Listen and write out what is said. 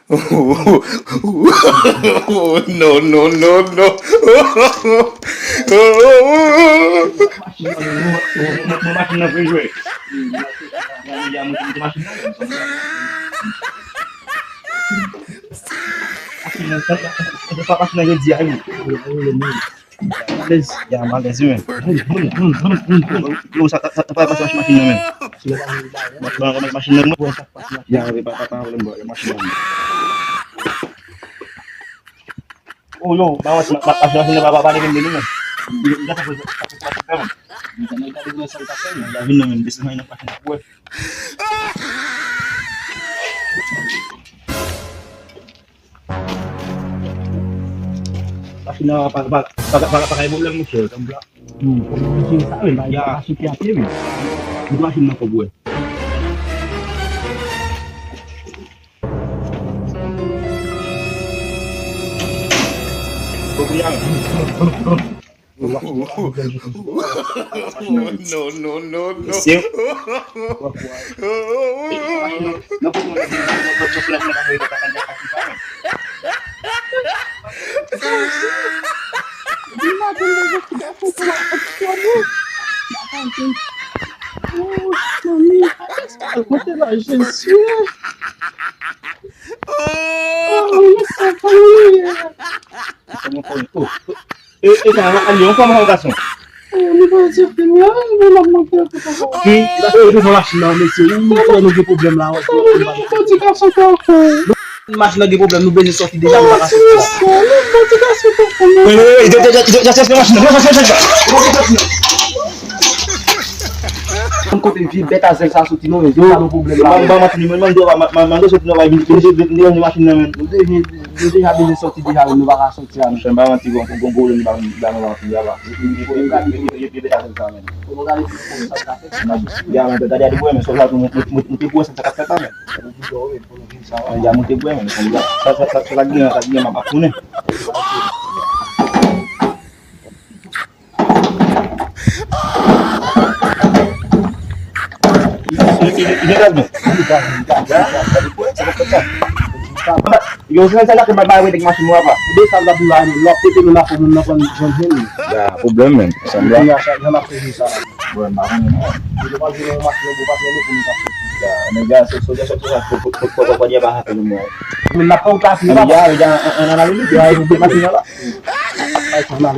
No, no, no, no. Máquina foi jouer. Il y a une machine pas machine de dire malaise, il y a malaise même. Nous ça pas passer machine même. Machine même. Il y a pas machine. Oh yo, bawa machine bawa ni gini ni. Dia tak boleh pakai. Jangan kita dulu sekali pakai. Ya gini men, bisnya ini pakai buat. Machine pakai bulan musuh, tambah. Machine tak boleh. Ya, setiap ni. Machine nak buat. No, no, no, no. Sim. Aliou como rogação. Eu vou dizer que não, eu não vou ter que fazer. Sim, eu vou lá não, mas eu não tenho problema lá. Eu não vou te gastar com Mas não tem problema, no Brasil só que deixa lá. eu não vou te gastar com Já sei mais Quand tu vis bête à 500 soutis non mais pas le problème là. Maman tu me mandou soutis non vai vir de machine não. Déjà bien sorti déjà nous va sortir nous chamber maman tu gon gol ni ba não ya ba. Dia bête à 500 men. Ya man tadi ada gue men so la muti gue sampai kata men. Ya muti gue men. Lagi mama pune. Ini kan yo saya salah kembali dengan masih apa Dia salah bulan lock itu lu nak melakukan join ya problem men Dia saya nak bisa. bulan barang Jadi kalau dia masih buat ini pun tak. ya negara sudah dia bahas ilmu Melakukan kasih ya jangan anak ini dia masih nyala sama